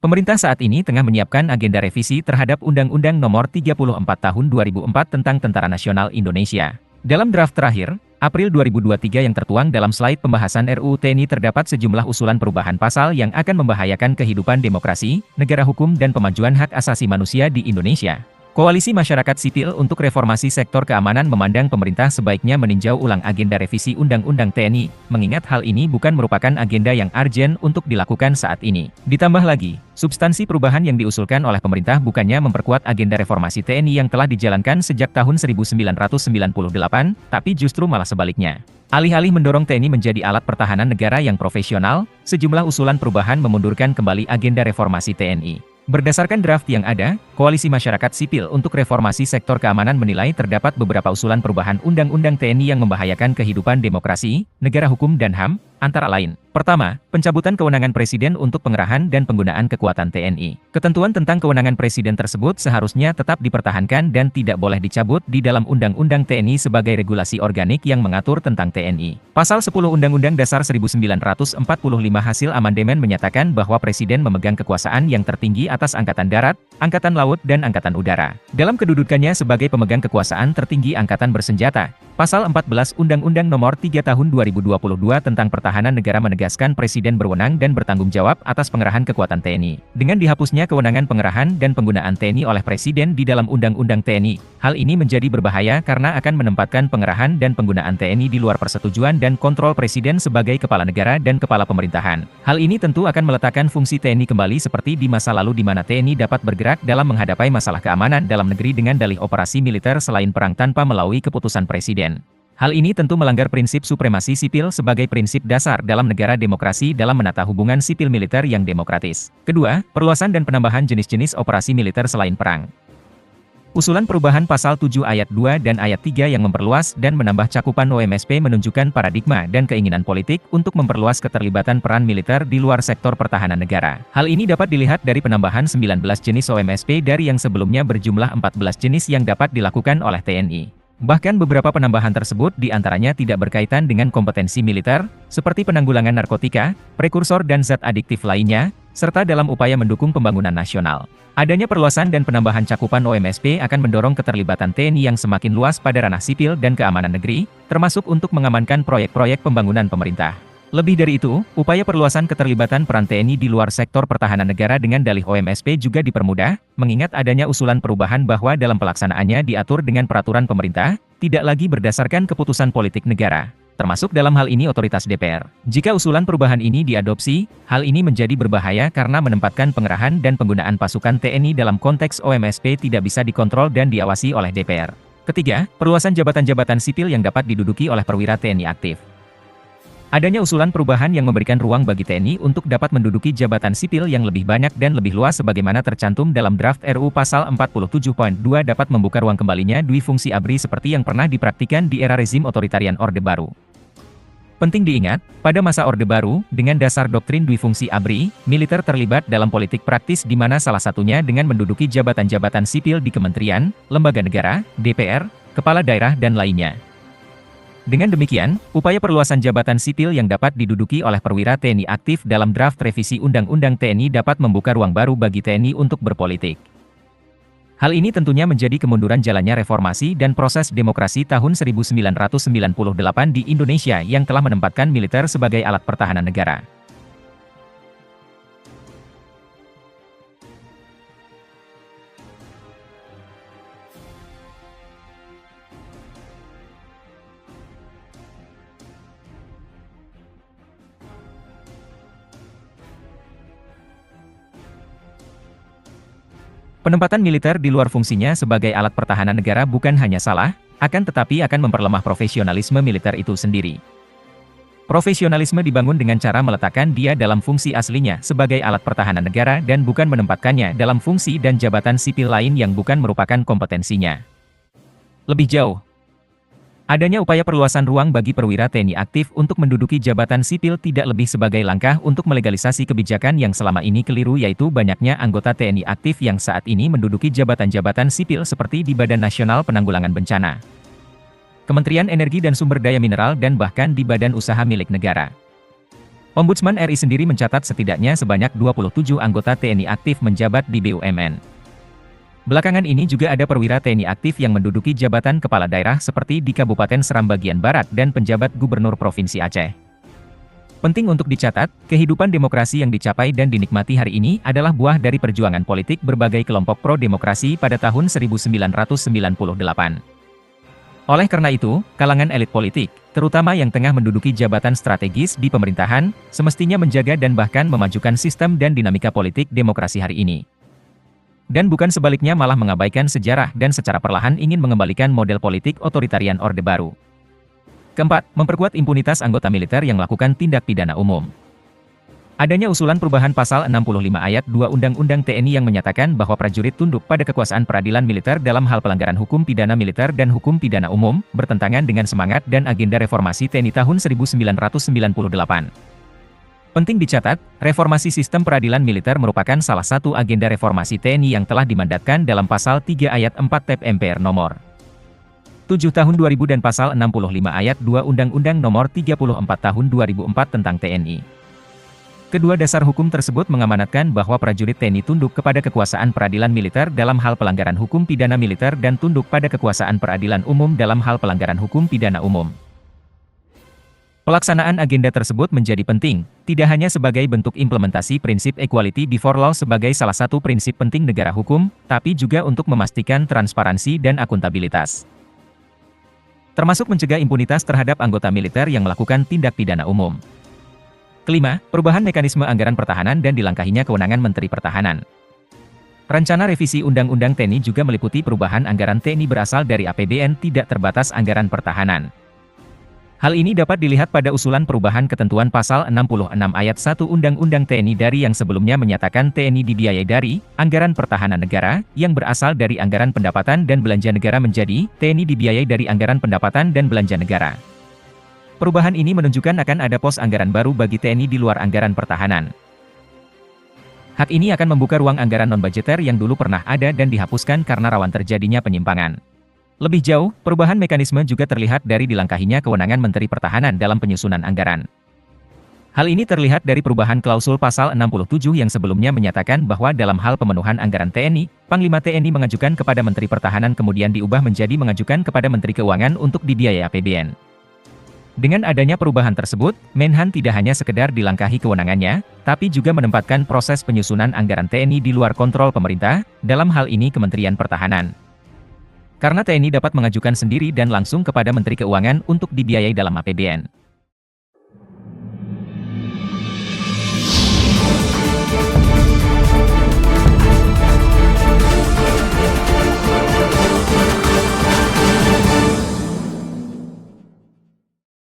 Pemerintah saat ini tengah menyiapkan agenda revisi terhadap Undang-Undang Nomor 34 Tahun 2004 tentang Tentara Nasional Indonesia. Dalam draft terakhir, April 2023 yang tertuang dalam slide pembahasan RUU TNI terdapat sejumlah usulan perubahan pasal yang akan membahayakan kehidupan demokrasi, negara hukum dan pemajuan hak asasi manusia di Indonesia. Koalisi Masyarakat Sipil untuk Reformasi Sektor Keamanan memandang pemerintah sebaiknya meninjau ulang agenda revisi Undang-Undang TNI, mengingat hal ini bukan merupakan agenda yang urgent untuk dilakukan saat ini. Ditambah lagi, substansi perubahan yang diusulkan oleh pemerintah bukannya memperkuat agenda reformasi TNI yang telah dijalankan sejak tahun 1998, tapi justru malah sebaliknya. Alih-alih mendorong TNI menjadi alat pertahanan negara yang profesional, sejumlah usulan perubahan memundurkan kembali agenda reformasi TNI. Berdasarkan draft yang ada, Koalisi Masyarakat Sipil untuk Reformasi Sektor Keamanan menilai terdapat beberapa usulan perubahan Undang-Undang TNI yang membahayakan kehidupan demokrasi, negara hukum dan HAM, antara lain. Pertama, pencabutan kewenangan Presiden untuk pengerahan dan penggunaan kekuatan TNI. Ketentuan tentang kewenangan Presiden tersebut seharusnya tetap dipertahankan dan tidak boleh dicabut di dalam Undang-Undang TNI sebagai regulasi organik yang mengatur tentang TNI. Pasal 10 Undang-Undang Dasar 1945 hasil amandemen menyatakan bahwa Presiden memegang kekuasaan yang tertinggi atas Angkatan Darat, Angkatan Laut dan Angkatan Udara. Dalam kedudukannya sebagai pemegang kekuasaan tertinggi Angkatan Bersenjata, Pasal 14 Undang-Undang Nomor 3 Tahun 2022 tentang Pertahanan Negara menegaskan Presiden berwenang dan bertanggung jawab atas pengerahan kekuatan TNI. Dengan dihapusnya kewenangan pengerahan dan penggunaan TNI oleh Presiden di dalam Undang-Undang TNI, hal ini menjadi berbahaya karena akan menempatkan pengerahan dan penggunaan TNI di luar persetujuan dan kontrol Presiden sebagai kepala negara dan kepala pemerintahan. Hal ini tentu akan meletakkan fungsi TNI kembali seperti di masa lalu di mana TNI dapat bergerak dalam menghadapi masalah keamanan dalam negeri dengan dalih operasi militer selain perang tanpa melalui keputusan Presiden. Hal ini tentu melanggar prinsip supremasi sipil sebagai prinsip dasar dalam negara demokrasi dalam menata hubungan sipil militer yang demokratis. Kedua, perluasan dan penambahan jenis-jenis operasi militer selain perang. Usulan perubahan pasal 7 ayat 2 dan ayat 3 yang memperluas dan menambah cakupan OMSP menunjukkan paradigma dan keinginan politik untuk memperluas keterlibatan peran militer di luar sektor pertahanan negara. Hal ini dapat dilihat dari penambahan 19 jenis OMSP dari yang sebelumnya berjumlah 14 jenis yang dapat dilakukan oleh TNI. Bahkan beberapa penambahan tersebut diantaranya tidak berkaitan dengan kompetensi militer, seperti penanggulangan narkotika, prekursor dan zat adiktif lainnya, serta dalam upaya mendukung pembangunan nasional. Adanya perluasan dan penambahan cakupan OMSP akan mendorong keterlibatan TNI yang semakin luas pada ranah sipil dan keamanan negeri, termasuk untuk mengamankan proyek-proyek pembangunan pemerintah. Lebih dari itu, upaya perluasan keterlibatan peran TNI di luar sektor pertahanan negara dengan dalih OMSP juga dipermudah, mengingat adanya usulan perubahan bahwa dalam pelaksanaannya diatur dengan peraturan pemerintah, tidak lagi berdasarkan keputusan politik negara, termasuk dalam hal ini otoritas DPR. Jika usulan perubahan ini diadopsi, hal ini menjadi berbahaya karena menempatkan pengerahan dan penggunaan pasukan TNI dalam konteks OMSP tidak bisa dikontrol dan diawasi oleh DPR. Ketiga, perluasan jabatan-jabatan sipil yang dapat diduduki oleh perwira TNI aktif. Adanya usulan perubahan yang memberikan ruang bagi TNI untuk dapat menduduki jabatan sipil yang lebih banyak dan lebih luas sebagaimana tercantum dalam draft RUU Pasal 47.2 dapat membuka ruang kembalinya dui fungsi ABRI seperti yang pernah dipraktikkan di era rezim otoritarian Orde Baru. Penting diingat, pada masa Orde Baru, dengan dasar doktrin dui fungsi ABRI, militer terlibat dalam politik praktis di mana salah satunya dengan menduduki jabatan-jabatan sipil di kementerian, lembaga negara, DPR, kepala daerah dan lainnya. Dengan demikian, upaya perluasan jabatan sipil yang dapat diduduki oleh perwira TNI aktif dalam draft revisi Undang-Undang TNI dapat membuka ruang baru bagi TNI untuk berpolitik. Hal ini tentunya menjadi kemunduran jalannya reformasi dan proses demokrasi tahun 1998 di Indonesia yang telah menempatkan militer sebagai alat pertahanan negara. Penempatan militer di luar fungsinya sebagai alat pertahanan negara bukan hanya salah, akan tetapi akan memperlemah profesionalisme militer itu sendiri. Profesionalisme dibangun dengan cara meletakkan dia dalam fungsi aslinya sebagai alat pertahanan negara dan bukan menempatkannya dalam fungsi dan jabatan sipil lain yang bukan merupakan kompetensinya. Lebih jauh, adanya upaya perluasan ruang bagi perwira TNI aktif untuk menduduki jabatan sipil tidak lebih sebagai langkah untuk melegalisasi kebijakan yang selama ini keliru yaitu banyaknya anggota TNI aktif yang saat ini menduduki jabatan-jabatan sipil seperti di Badan Nasional Penanggulangan Bencana, Kementerian Energi dan Sumber Daya Mineral dan bahkan di badan usaha milik negara. Ombudsman RI sendiri mencatat setidaknya sebanyak 27 anggota TNI aktif menjabat di BUMN. Belakangan ini juga ada perwira TNI aktif yang menduduki jabatan kepala daerah seperti di Kabupaten Seram bagian Barat dan penjabat Gubernur Provinsi Aceh. Penting untuk dicatat, kehidupan demokrasi yang dicapai dan dinikmati hari ini adalah buah dari perjuangan politik berbagai kelompok pro-demokrasi pada tahun 1998. Oleh karena itu, kalangan elit politik, terutama yang tengah menduduki jabatan strategis di pemerintahan, semestinya menjaga dan bahkan memajukan sistem dan dinamika politik demokrasi hari ini. Dan bukan sebaliknya malah mengabaikan sejarah dan secara perlahan ingin mengembalikan model politik otoritarian Orde Baru. Keempat, memperkuat impunitas anggota militer yang melakukan tindak pidana umum. Adanya usulan perubahan pasal 65 ayat 2 Undang-Undang TNI yang menyatakan bahwa prajurit tunduk pada kekuasaan peradilan militer dalam hal pelanggaran hukum pidana militer dan hukum pidana umum, bertentangan dengan semangat dan agenda reformasi TNI tahun 1998. Penting dicatat, reformasi sistem peradilan militer merupakan salah satu agenda reformasi TNI yang telah dimandatkan dalam pasal 3 ayat 4 TEP MPR nomor 7 tahun 2000 dan pasal 65 ayat 2 Undang-Undang nomor 34 tahun 2004 tentang TNI. Kedua dasar hukum tersebut mengamanatkan bahwa prajurit TNI tunduk kepada kekuasaan peradilan militer dalam hal pelanggaran hukum pidana militer dan tunduk pada kekuasaan peradilan umum dalam hal pelanggaran hukum pidana umum. Pelaksanaan agenda tersebut menjadi penting, tidak hanya sebagai bentuk implementasi prinsip equality before law sebagai salah satu prinsip penting negara hukum, tapi juga untuk memastikan transparansi dan akuntabilitas. Termasuk mencegah impunitas terhadap anggota militer yang melakukan tindak pidana umum. Kelima, perubahan mekanisme anggaran pertahanan dan dilangkahinya kewenangan Menteri Pertahanan. Rencana revisi Undang-Undang TNI juga meliputi perubahan anggaran TNI berasal dari APBN tidak terbatas anggaran pertahanan. Hal ini dapat dilihat pada usulan perubahan ketentuan pasal 66 ayat 1 Undang-Undang TNI dari yang sebelumnya menyatakan TNI dibiayai dari anggaran pertahanan negara yang berasal dari anggaran pendapatan dan belanja negara menjadi TNI dibiayai dari anggaran pendapatan dan belanja negara. Perubahan ini menunjukkan akan ada pos anggaran baru bagi TNI di luar anggaran pertahanan. Hak ini akan membuka ruang anggaran non-budgeter yang dulu pernah ada dan dihapuskan karena rawan terjadinya penyimpangan. Lebih jauh, perubahan mekanisme juga terlihat dari dilangkahinya kewenangan Menteri Pertahanan dalam penyusunan anggaran. Hal ini terlihat dari perubahan klausul pasal 67 yang sebelumnya menyatakan bahwa dalam hal pemenuhan anggaran TNI, Panglima TNI mengajukan kepada Menteri Pertahanan kemudian diubah menjadi mengajukan kepada Menteri Keuangan untuk dibiayai APBN. Dengan adanya perubahan tersebut, Menhan tidak hanya sekedar dilangkahi kewenangannya, tapi juga menempatkan proses penyusunan anggaran TNI di luar kontrol pemerintah, dalam hal ini Kementerian Pertahanan. Karena TNI dapat mengajukan sendiri dan langsung kepada Menteri Keuangan untuk dibiayai dalam APBN.